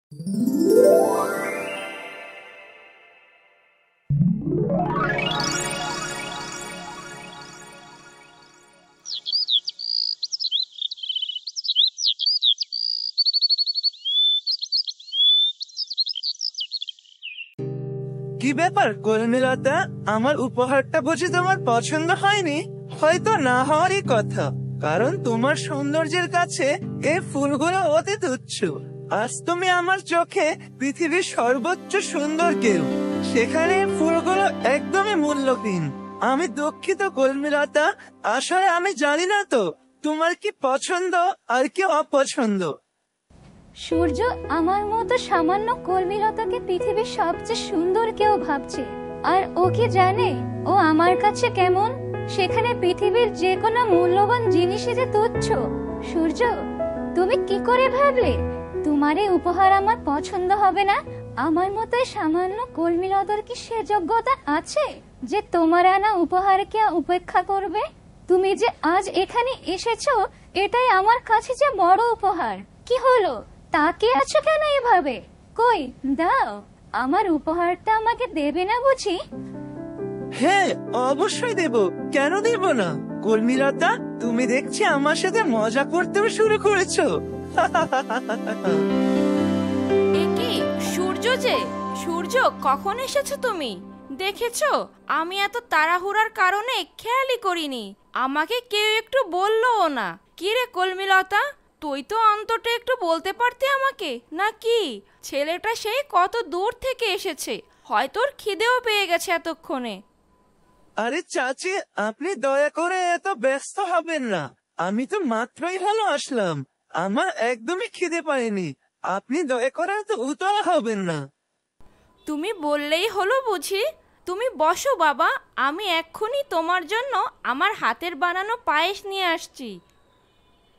কি ব্যাপার কর্মীলতা, আমার উপহারটা বুঝি তোমার পছন্দ হয়নি? হয়তো না হওয়ারই কথা, কারণ তোমার সৌন্দর্যের কাছে এই ফুলগুলো অতি তুচ্ছ। আজ তুমি আমার চোখে পৃথিবীর সর্বোচ্চ সুন্দর কেউ, সেখানে ফুলগুলো একদমই মূল্যহীন। আমি দুঃখিত কর্মীলতা, আসলে আমি জানি না তো তোমার কি পছন্দ আর কি অপছন্দ। সূর্য আমার মতো সামান্য কর্মীলতাকে পৃথিবীর সবচেয়ে সুন্দর কেউ ভাবছে, আর ও কি জানে ও আমার কাছে কেমন? সেখানে পৃথিবীর যে কোনো মূল্যবান জিনিসই যে তুচ্ছ। সূর্য, তুমি কি করে ভাবলে তোমার এই উপহার আমার পছন্দ হবে না? আমার মতো সামান্য কর্মীলতার কি সে যোগ্যতা আছে যে তোমার আনা উপহারকে উপেক্ষা করবে? তুমি যে আজ এখানে এসেছো, এটাই আমার কাছে যে বড় উপহার। কি হলো, তাকিয়ে আছো কেন এভাবে? কই দাও, আমার উপহারটা আমাকে দেবে না বুঝি? হ্যাঁ, অবশ্যই দেব, কেন দেব না। কর্মীলতা, তুমি দেখছি আমার সাথে মজা করতেও শুরু করেছো। একি সূর্য, যে সূর্য, কখন এসেছো তুমি? দেখেছো আমি এত তাড়াহুড়ার কারণে খেয়ালই করিনি, আমাকে কেউ একটু বললোও না। কি রে কলমিলতা, তুই তো অন্তত একটু বলতে পারতি আমাকে, নাকি? ছেলেটা সেই কত দূর থেকে এসেছে, হয়তো ওর খিদেও পেয়ে গেছে এতক্ষণে। আরে চাচি, আপনি দয়া করে এত ব্যস্ত হবেন না, আমি তো মাত্রই ভালো আসলাম, আমার একদমই খিদে পায়নি। আপনি দয়া করে এত উতলা হবেন না। তুমি বললেই হলো বুঝি। তুমি বসো বাবা, আমি এক্ষুনি তোমার জন্য আমার হাতের বানানো পায়েস নিয়ে আসছি।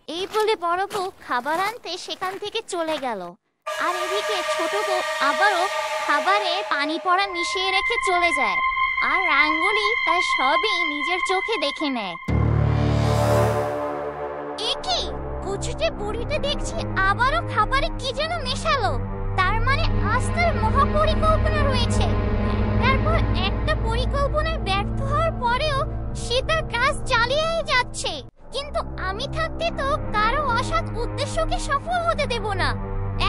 এই বলে বড় বউ খাবার আনতে সেখান থেকে চলে গেল, আর এদিকে ছোট বউ আবারও খাবারে পানি পড়া মিশিয়ে রেখে চলে যায়, আর রাঙ্গুলি তার সবই নিজের চোখে দেখে নেয়। এ কি, কুচুটে বুড়িটা দেখছি আবারও খাবারে কি যেন মেশালো। তার মানে আজ তার মহাপরিকল্পনা রয়েছে। তারপর একটা পরিকল্পনায় ব্যর্থ হওয়ার পরেও সে তার কাজ চালিয়েই যাচ্ছে। কিন্তু আমি থাকতে তো কারো অসৎ উদ্দেশ্যকে সফল হতে দেব না।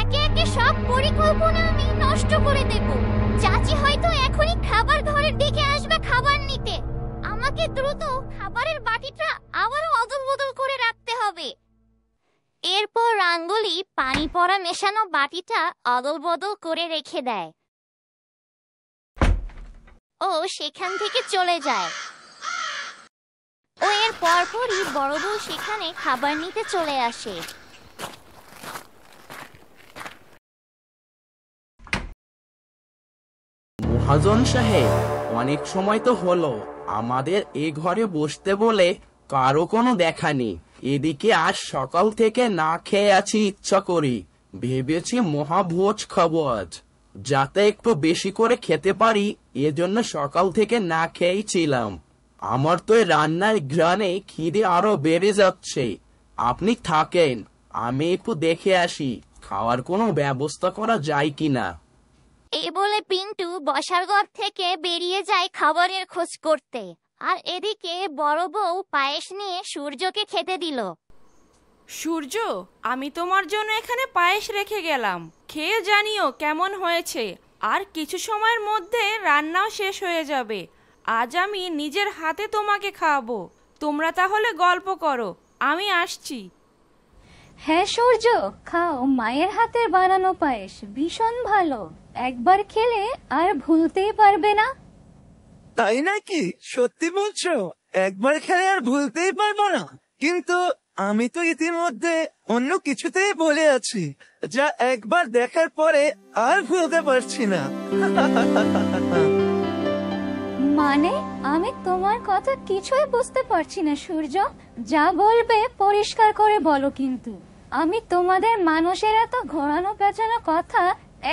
একে একে সব পরিকল্পনা আমি নষ্ট করে দেব। চাচি হয়তো এখনই খাবার ঘরের দিকে আসবে খাবার নিতে। আমাকে দ্রুত খাবারের বাটিটা আবারও অদল-বদল করে রাখতে হবে। এরপর রাঙ্গুলি পানি পড়া মেশানো বাটিটা অদল-বদল করে রেখে দেয় ও সেখান থেকে চলে যায়। ও এর পরপরই বড় বউ সেখানে খাবার নিতে চলে আসে। মহাজন সাহেব, অনেক সময় তো হলো আমাদের এ ঘরে বসতে বলে কারো কোনো দেখা নেই। এদিকে আজ সকাল থেকে না খেয়ে আছি ইচ্ছা করি, ভেবেছি মহাভোজ খাবো আজ, যাতে একটু বেশি করে খেতে পারি, এজন্য সকাল থেকে না খেয়েই ছিলাম। আমার তো এই রান্নার ঘ্রাণে খিদে আরো বেড়ে যাচ্ছে। আপনি থাকেন, আমি একটু দেখে আসি খাওয়ার কোনো ব্যবস্থা করা যায় কিনা। এই বলে পিন্টু বসার ঘর থেকে বেরিয়ে যায় খাবারের খোঁজ করতে, আর এদিকে বড় বউ পায়েস নিয়ে সূর্যকে খেতে দিল। সূর্য, আমি তোমার জন্য এখানে পায়েস রেখে গেলাম, খেয়ে জানিও কেমন হয়েছে। আর কিছু সময়ের মধ্যে রান্নাও শেষ হয়ে যাবে। আজ আমি নিজের হাতে তোমাকে খাওয়াবো। তোমরা তাহলে গল্প করো, আমি আসছি। হ্যাঁ সূর্য, খাও, মায়ের হাতের বানানো পায়েস ভীষণ ভালো, একবার খেলে আর ভুলতেই পারবে না। তাই নাকি? সত্যি বলছো? একবার খেলে আর ভুলতেই পারবো না? কিন্তু আমি তো ইতিমধ্যে অন্য কিছুতেই বলে আছি, যা একবার দেখার পরে আর ভুলতে পারছি না। মানে আমি তোমার কথা কিছুই বুঝতে পারছি না সূর্য, যা বলবে পরিষ্কার করে বলো। কিন্তু আমি তোমাদের মানুষের এত ঘোরানো পেঁচানো কথা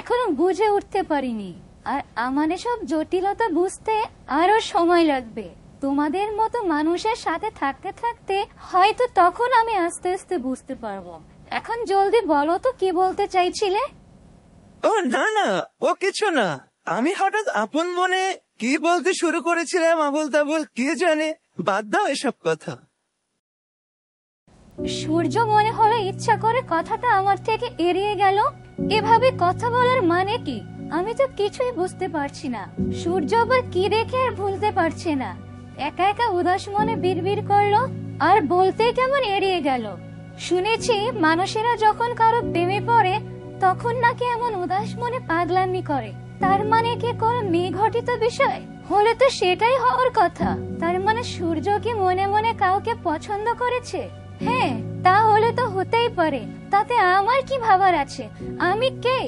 এখনো বুঝে উঠতে পারিনি, আর আমার সব জটিলতা বুঝতে আরো সময় লাগবে। তোমাদের মতো মানুষের সাথে থাকতে থাকতে হয়তো তখন আমি আস্তে আস্তে বুঝতে পারবো। এখন জলদি বলো তো কি বলতে চাইছিলে। ও না না, ও কিছু না। আমি হঠাৎ আপন মনে কি বলতে শুরু করেছিলাম, আবল তাবল কে জানে। বাদ দাও এসব কথা। সূর্য মনে হলো ইচ্ছা করে কথাটা আমার থেকে এড়িয়ে গেল। এভাবে কথা বলার মানে কি আমি তো কিছুই বুঝতে পারছি না। সূর্য আবার কি দেখে আর ভুলতে পারছে না। একা একা উদাস মনে বিড়বিড় করলো আর বলতে কেমন এড়িয়ে গেল। শুনেছি মানুষেরা যখন কারো প্রেমে পড়ে তখন নাকি এমন উদাস মনে পাগলামি করে। তার মানে কি কোনো মেয়ে ঘটিত বিষয় হলে তো সেটাই হওয়ার কথা। তার মানে সূর্য কি মনে মনে কাউকে পছন্দ করেছে? হ্যাঁ, তাহলে তো হতেই পারে। তাতে আমার কি ভাবার আছে? আমি কে?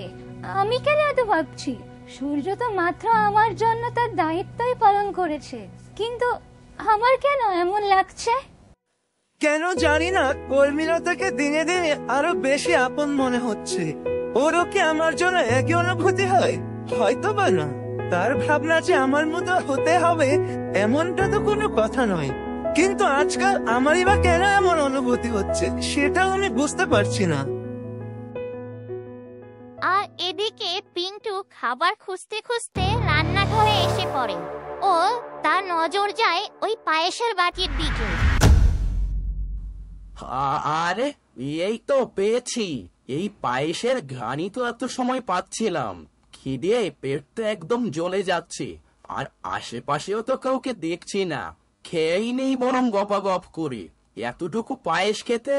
আমি কেন এত ভাবছি? সূর্য তো মাত্র আমার জন্য তার দায়িত্বই পালন করেছে, কিন্তু আমার কেন এমন লাগছে? কেন জানি না, কর্মীলতাকে দিনে দিনে আরো বেশি আপন মনে হচ্ছে। ওরও কি আমার জন্য একই অনুভূতি হয়? হয়তো বা না। তার ভাবনা যে আমার মতো হতে হবে এমনটা তো কোনো কথা নয়, কিন্তু আজকাল আমারই বা কেন এমন অনুভূতি হচ্ছে সেটাও আমি বুঝতে পারছি না। আর এদিকে পিন্টু খাবার খুঁজতে খুঁজতে রান্নাঘরে এসে পড়ে। ও তার নজর যায় ওই পায়েসের বাটির দিকে। আরে এই তো পেয়েছি। এই পায়েসের ঘ্রাণই তো এত সময় পাচ্ছিলাম। খিদে পেট তো একদম জ্বলে যাচ্ছে, আর আশেপাশেও তো কাউকে দেখছি না। খেয়েই নেই বরং গপাগপ করি। এতটুকু পায়েস খেতে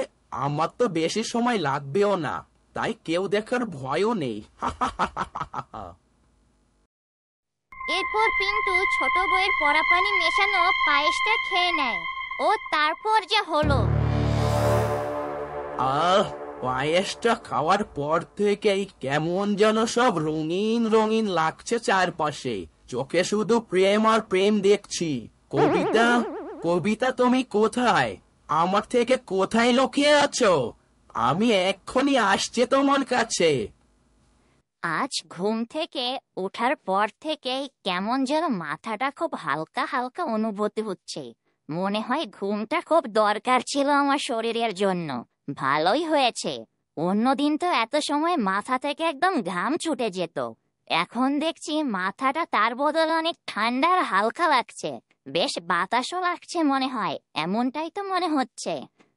আমার তো বেশি সময় লাগবেও না, তাই কেউ দেখার ভয়ও নেই। এরপর পিন্টু ছোট বউয়ের পরা পানি মেশানো পায়েসটা খেয়ে নেয়। ও তারপর যা হলো, পায়েসটা খাওয়ার পর থেকেই কেমন যেন সব রঙিন রঙিন লাগছে চারপাশে। চোখে শুধু প্রেম আর প্রেম দেখছি। কবিতা, কবিতা তুমি কোথায়? আমার থেকে কোথায় লুকিয়ে আছো? আমি এক্ষুনি আসছি তোমার কাছে। আজ ঘুম থেকে ওঠার পর থেকেই কেমন যেন মাথাটা খুব হালকা হালকা অনুভূতি হচ্ছে। মনে হয় ঘুমটা খুব দরকার ছিল আমার শরীরের জন্য। ভালোই হয়েছে। অন্যদিন তো এত সময় মাথা থেকে একদম ঘাম ছুটে যেত। এখন দেখছি মাথাটা তার বদলে অনেক ঠান্ডা আর হালকা লাগছে। বেশ বাতাসও লাগছে মনে হয়, এমনটাই তো মনে হচ্ছে।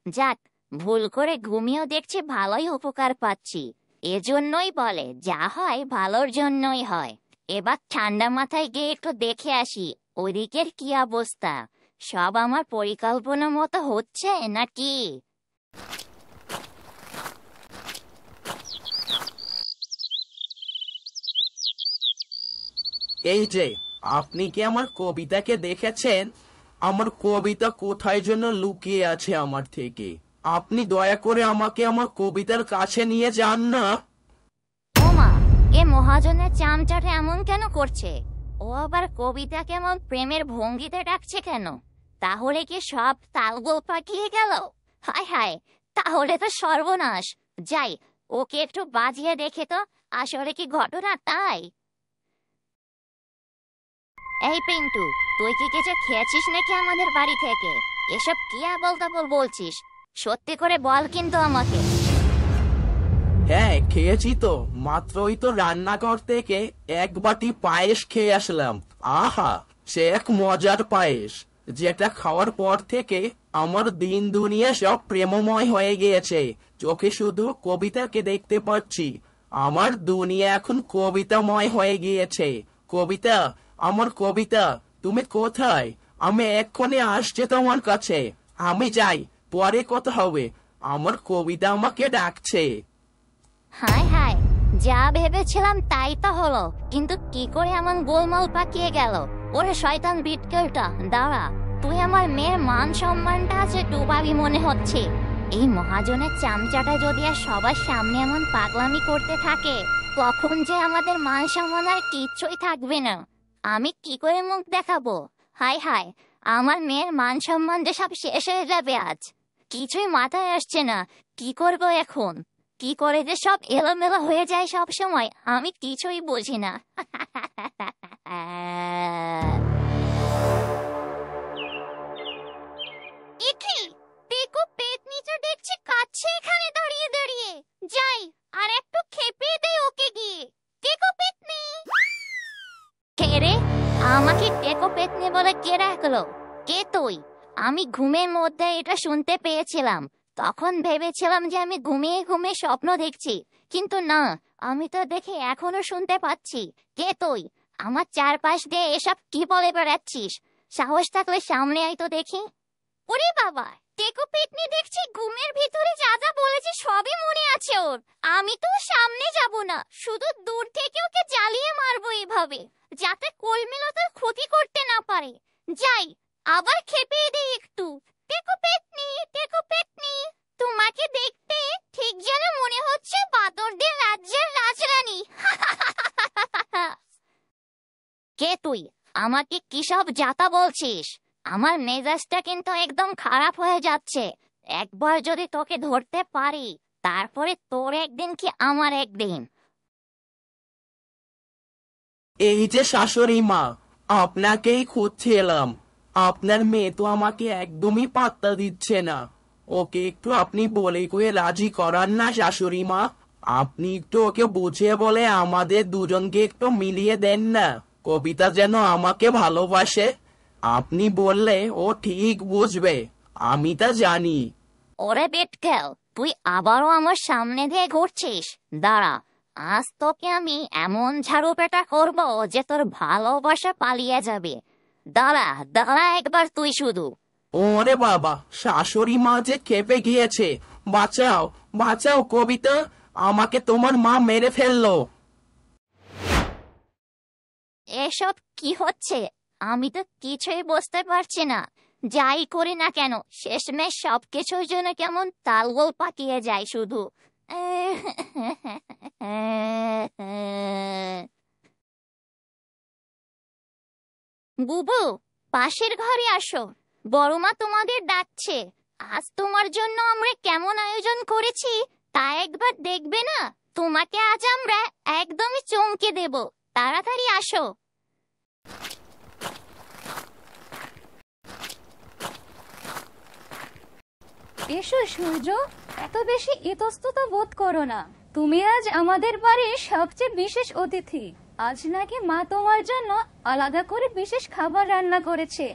যাক, ভুল করে ঘুমিয়েও দেখছি ভালোই উপকার পাচ্ছি। এজন্যই বলে যা হয় ভালোর জন্যই হয়। এবার ঠান্ডা মাথায় গিয়ে একটু দেখে আসি ওদিকের কি অবস্থা। সব আমার পরিকল্পনা মতো হচ্ছে নাকি? এই যে, আপনি কি আমার কবিতাকে দেখেছেন? আমার কবিতা কোথায় যেন লুকিয়ে আছে আমার থেকে। আপনি দয়া করে আমাকে আমার কবিতার কাছে নিয়ে যান না। ওমা, এ মহাজনের চামচাটা এমন কেন করছে? ও আবার কবিতা কেমন প্রেমের ভঙ্গিতে ডাকছে কেন? তাহলে কি সব তালগোল পাকিয়ে গেল? হায় হায়, তাহলে তো সর্বনাশ। যাই, ওকে একটু বাজিয়ে দেখে তো আসলে কি ঘটনা তাই। এই পিন্টু, তুই কি কিছু খেয়েছিস নাকি আমাদের বাড়ি থেকে? এসব কি আবল তাবল বলছিস? সত্যি করে বল কিন্তু আমাকে। হ্যাঁ, খেয়েছি তো। মাত্রই তো রান্নাঘর থেকে এক বাটি পায়েস খেয়ে আসলাম। আহা, সে এক মজার পায়েস, যেটা খাওয়ার পর থেকে আমার দিন দুনিয়া সব প্রেমময় হয়ে গিয়েছে। চোখে শুধু কবিতাকে দেখতে পাচ্ছি। আমার দুনিয়া এখন কবিতাময় হয়ে গিয়েছে। কবিতা, আমার কবিতা, তুমি কোথায়? আমি এক্ষুনি আসছি তোমার কাছে। আমি যাই, পরে কথা হবে। আমার কবিতা আমাকে ডাকছে। হায় হায়, যা ভেবেছিলাম তাই তো হলো, কিন্তু কি করে এমন গোলমাল পাকিয়ে গেল? ওরে শয়তান বিটকেলটা, দাঁড়া। তুই আমার মেয়ের মান সম্মানটা আছে ডুবাবি মনে হচ্ছে। এই মহাজনের চামচাটা যদি আর সবার সামনে এমন পাগলামি করতে থাকে, তখন যে আমাদের মান সম্মান আর কিচ্ছুই থাকবে না। আমি কি করে মুখ দেখাবো? হায় হায়, আমার মেয়ের মান সম্মান যে সব শেষ হয়ে যাবে আজ। কিছুই মাথায় আসছে না, কি করবো এখন? কি করে যে সব এলোমেলো হয়ে যায় সব সময়, আমি কিছুই বুঝি না। দেখো, পেট নিচে দেখছি কাচ্ছে এখানে দাঁড়িয়ে দাঁড়িয়ে। যাই, আর একটু খেপিয়ে দেই ওকে গিয়ে। আমাকে টেকো পেতনি বলে কে রাখলো? কে তুই? আমি ঘুমের মধ্যে এটা শুনতে পেয়েছিলাম। তখন ভেবেছিলাম যে আমি ঘুমিয়ে ঘুমিয়ে স্বপ্ন দেখছি, কিন্তু না, আমি তো দেখে এখনো শুনতে পাচ্ছি। কে তুই? আমার চারপাশ দিয়ে এসব কি বলে বেড়াচ্ছিস? সাহস থাকলে সামনে আয় তো দেখি। ওরে বাবা, টেকো পেতনি দেখছি ঘুমের ভিতরে যা যা বলেছে সবই মনে আছে ওর। আমি তো সামনে যাব না, শুধু দূর থেকে ওকে জ্বালিয়ে মারবো এভাবে, যাতে কলমিলতার ক্ষতি করতে না পারে। যাই, আবার খেপিয়ে দিই একটু। টেকো পেতনি, টেকো পেতনি, তোমাকে দেখতে ঠিক যেন মনে হচ্ছে বাদরদের রাজ্যের রাজরানী। কে তুই? আমাকে কি সব যাতা বলছিস? আমার মেজাজটা কিন্তু একদম খারাপ হয়ে যাচ্ছে। একবার যদি তোকে ধরতে পারি, তারপরে তোর একদিন কি আমার একদিন। এই যে শাশুড়ি মা, আপনাকেই খুঁজছিলাম। আপনার মেয়ে তো আমাকে একদমই পাত্তা দিচ্ছে না। ওকে একটু আপনি বলে কয়ে রাজি করান না শাশুড়ি মা। আপনি একটু ওকে বুঝিয়ে বলে আমাদের দুজনকে একটু মিলিয়ে দেন না। কবিতা যেন আমাকে ভালোবাসে। আপনি বললে ও ঠিক বুঝবে, আমি তা জানি। ওরে বেটকেল, তুই আবারও আমার সামনে দিয়ে ঘুরছিস? দাঁড়া, আজ তোকে আমি এমন ঝাড়ু পেটা করবো যে তোর ভালোবাসা পালিয়ে যাবে। দাঁড়া দাঁড়া একবার তুই শুধু। ওরে বাবা, শাশুড়ি মা যে খেপে গিয়েছে। বাঁচাও বাঁচাও কবিতা, আমাকে তোমার মা মেরে ফেললো। এসব কি হচ্ছে? আমি তো কিছুই বুঝতে পারছি না। যাই করি না কেন, শেষমেশ সবকিছুর জন্য কেমন তালগোল পাকিয়ে যায় শুধু। বুবু, পাশের ঘরে আসো, বড়মা তোমাদের ডাকছে। আজ তোমার জন্য আমরা কেমন আয়োজন করেছি তা একবার দেখবে না? তোমাকে আজ আমরা একদমই চমকে দেব। তাড়াতাড়ি আসো। এসো সূর্য, এত বেশি ইতস্তত বোধ করো না। তুমি আজ আমাদের বাড়ির সবচেয়ে বিশেষ অতিথি। আজ নাকি মা তোমার জন্য আলাদা করে বিশেষ খাবার রান্না করেছে।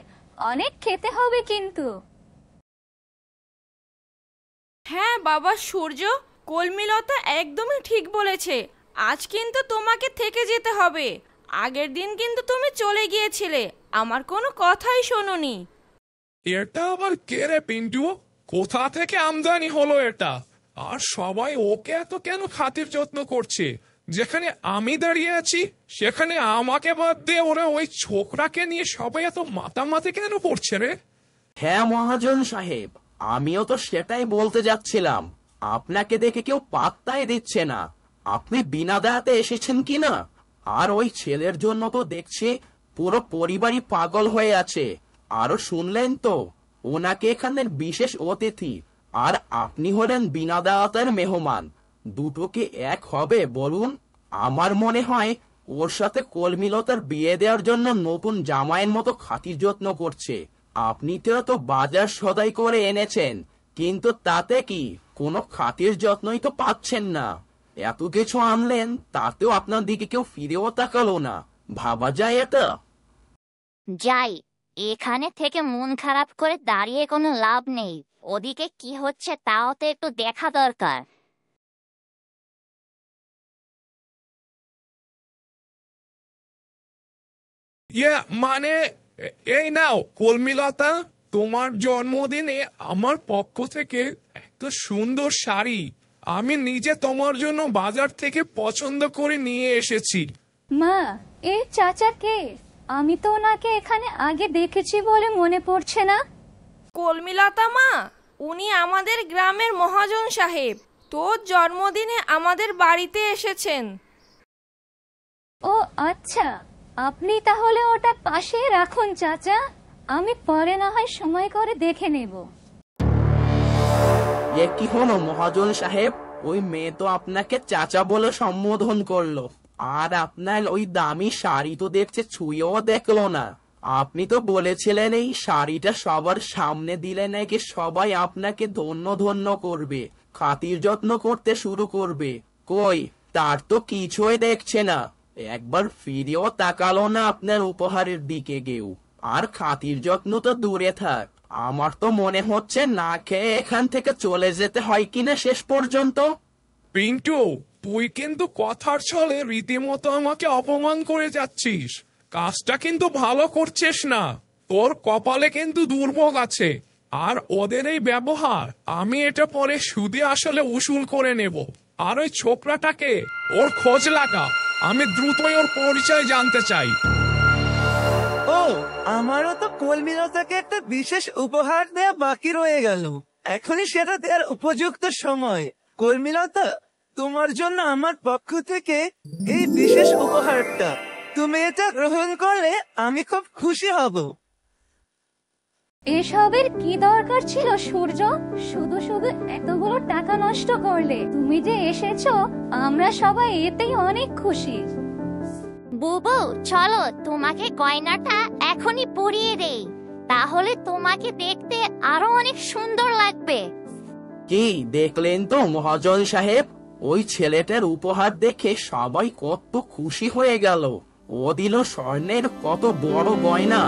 অনেক খেতে হবে কিন্তু। হ্যাঁ বাবা সূর্য, কলমিলতা একদমই ঠিক বলেছে। আজ কিন্তু তোমাকে থেকে যেতে হবে। আগের দিন কিন্তু তুমি চলে গিয়েছিলে, আমার কোনো কথাই শোনোনি। এটা আবার কে রে পিন্টু? কোথা থেকে আমদানি হলো এটা? আর সবাই ওকে এত কেন খাতির যত্ন করছে? যেখানে আমি দাঁড়িয়ে আছি সেখানে আমাকে বাদ দিয়ে ওরা ওই ছোকরাকে নিয়ে সবাই এত মাতামাতি কেন পড়ছে রে? হ্যাঁ মহাজন সাহেব, আমিও তো সেটাই বলতে যাচ্ছিলাম। আপনাকে দেখে কেউ পাত্তাই দিচ্ছে না। আপনি বিনা দায়াতে এসেছেন কিনা? আর ওই ছেলের জন্য তো দেখছি পুরো পরিবারই পাগল হয়ে আছে। আরো শুনলেন তো, ওনাকে এখানের বিশেষ অতিথি, আর আপনি হলেন বিনা দাওয়াতের মেহমান। দুটো কি এক হবে বলুন? আমার মনে হয় ওর সাথে কলমিলতার বিয়ে দেওয়ার জন্য নতুন জামাইয়ের মতো খাতির যত্ন করছে। আপনি তো বাজার সদাই করে এনেছেন, কিন্তু তাতে কি কোনো খাতির যত্নই তো পাচ্ছেন না। এত কিছু আনলেন, তাতেও আপনার দিকে কেউ ফিরেও তাকালো না। ভাবা যায় এটা? যাই, এখানে থেকে মন খারাপ করে দাঁড়িয়ে কোনো লাভ নেই। ওদিকে কি হচ্ছে তাও তো একটু দেখা দরকার। মানে এই নাও কলমিলতা, তোমার জন্মদিনে আমার পক্ষ থেকে একটা সুন্দর শাড়ি আমি নিজে তোমার জন্য বাজার থেকে পছন্দ করে নিয়ে এসেছি। মা, এই চাচা কে? আমি তো ওনাকে এখানে আগে দেখেছি বলে মনে পড়ছে না। কলমিলতা মা, উনি আমাদের গ্রামের মহাজন সাহেব। তোর জন্মদিনে আমাদের বাড়িতে এসেছেন। ও আচ্ছা, আপনি তাহলে ওটা পাশে রাখুন চাচা, আমি পরে না হয় সময় করে দেখে নেব। এ কি হলো মহাজন সাহেব? ওই মেয়ে তো আপনাকে চাচা বলে সম্বোধন করলো, আর আপনার ওই দামি শাড়ি তো দেখছে ছুঁয়েও দেখলো না। আপনি তো বলেছিলেন এই শাড়িটা সবার সামনে দিলে নাকি সবাই আপনাকে ধন্য ধন্য করবে, খাতির যত্ন করতে শুরু করবে। কই, তার তো কিছুই দেখছে না। একবার ফিরেও তাকালো না আপনার উপহারের দিকে কেউ। আর খাতির যত্ন তো দূরে থাক, আমার তো মনে হচ্ছে না খেয়ে এখান থেকে চলে যেতে হয় কিনা শেষ পর্যন্ত। পিন্টু, তুই কিন্তু কথার ছলে রীতিমতো আমাকে অপমান করে যাচ্ছিস। কাজটা কিন্তু ভালো করছিস না। তোর কপালে কিন্তু দুর্ভোগ আছে। আর ওদের এই ব্যবহার আমি এটা পরে সুদে আসলে উসুল করে নেব। আর ওই ছোকরাটাকে, ওর খোঁজ লাগা। আমি দ্রুতই ওর পরিচয় জানতে চাই। ও, আমারও তো কলমিলতাকে একটা বিশেষ উপহার দেয়া বাকি রয়ে গেল। এখনই সেটা দেওয়ার উপযুক্ত সময়। কলমিলতা, তোমার জন্য আমার পক্ষ থেকে এই বিশেষ উপহারটা। তুমি এটা গ্রহণ করলে আমি খুব খুশি হব। এসবের কি দরকার ছিল সূর্য? শুধু শুধু এতগুলো টাকা নষ্ট করলে। তুমি যে এসেছো, আমরা সবাই এতেই অনেক খুশি। বুবু, চলো তোমাকে গয়নাটা এখনই পরিয়ে দেই, তাহলে তোমাকে দেখতে আরো অনেক সুন্দর লাগবে। কি দেখলেন তো মহাজন সাহেব, ওই ছেলেটার উপহার দেখে সবাই কত খুশি হয়ে গেল। ও দিল স্বর্ণের কত বড় গয়না,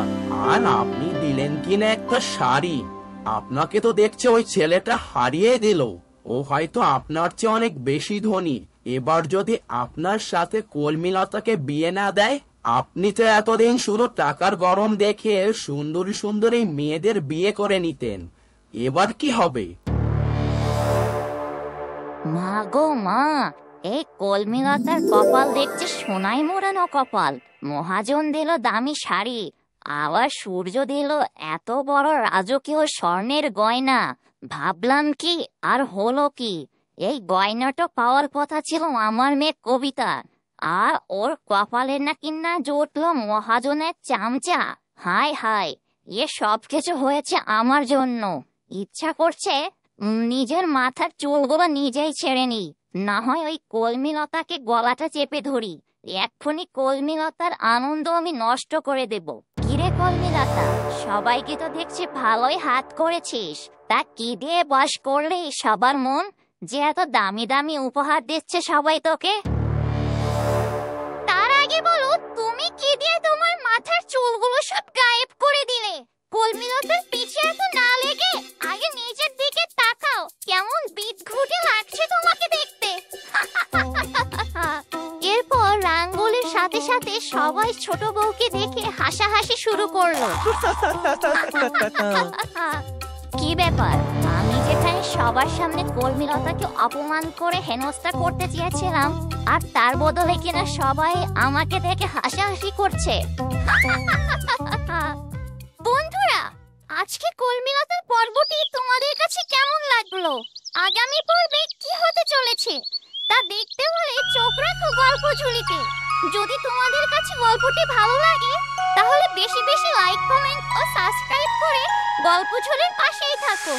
আর আপনি দিলেন কিনা একটা শাড়ি। আপনাকে তো দেখছে ওই ছেলেটা হারিয়ে দিল। ও হয়তো আপনার চেয়ে অনেক বেশি ধনী। এবার যদি আপনার সাথে কলমিলতাকে বিয়ে না দেয়, আপনি তো এতদিন শুধু টাকার গরম দেখে সুন্দরী সুন্দরী মেয়েদের বিয়ে করে নিতেন। এবার কি হবে? মা গো মা, এই কলমিলতার কপাল দেখছে সোনায় মোড়ানো কপাল। মহাজন দিল দামি শাড়ি, আবার সূর্য দিল এত বড় রাজকীয় স্বর্ণের গয়না। ভাবলাম কি, আর হলো কি? এই গয়নাটা পাওয়ার কথা ছিল আমার মেয়ে কবিতা, আর ওর কপালে নাকি না জুটলো মহাজনের চামচা। হায় হায়, এ সব কিছু হয়েছে আমার জন্য। ইচ্ছা করছে নিজের মাথার চুলগুলো নিজেই ছেড়ে নি, না হয় ওই কলমিলতাকে গলাটা চেপে ধরি। এক্ষুনি কলমিলতার আনন্দ আমি নষ্ট করে দেব। কিরে কলমিলতা, সবাইকে তো দেখছি ভালোই হাত করেছিস। তা কি দিয়ে বশ করলে সবার মন, যে এত দামি দামি উপহার দিচ্ছে সবাই তোকে? তার আগে বলো, তুমি কি দিয়ে তোমার মাথার চুলগুলো সব গায়েব করে দিলে? কলমিলতার পিছে এত না লেগে আগে নিজের দিকে তাকাও, কেমন বিদঘুটে লাগছে তোমাকে দেখতে। এরপর রাঙ্গুলির সাথে সাথে সবাই ছোট বউকে দেখে হাসাহাসি শুরু করলো। কি ব্যাপার, আমি যেখানে সবার সামনে কলমিলতাকে অপমান করে হেনস্থা করতে চেয়েছিলাম, আর তার বদলে কিনা সবাই আমাকে দেখে হাসাহাসি করছে। বন্ধুরা, আজকে কলমিলতার পর্বটি তোমাদের কাছে কেমন লাগলো? আগামী পর্বে কি হতে চলেছে তা দেখতে হলে চোখ রাখো গল্প ঝুলিতে। যদি তোমাদের কাছে গল্পটি ভালো লাগে, তাহলে বেশি বেশি লাইক, কমেন্ট ও সাবস্ক্রাইব করে গল্প ঝুলির পাশেই থাকো।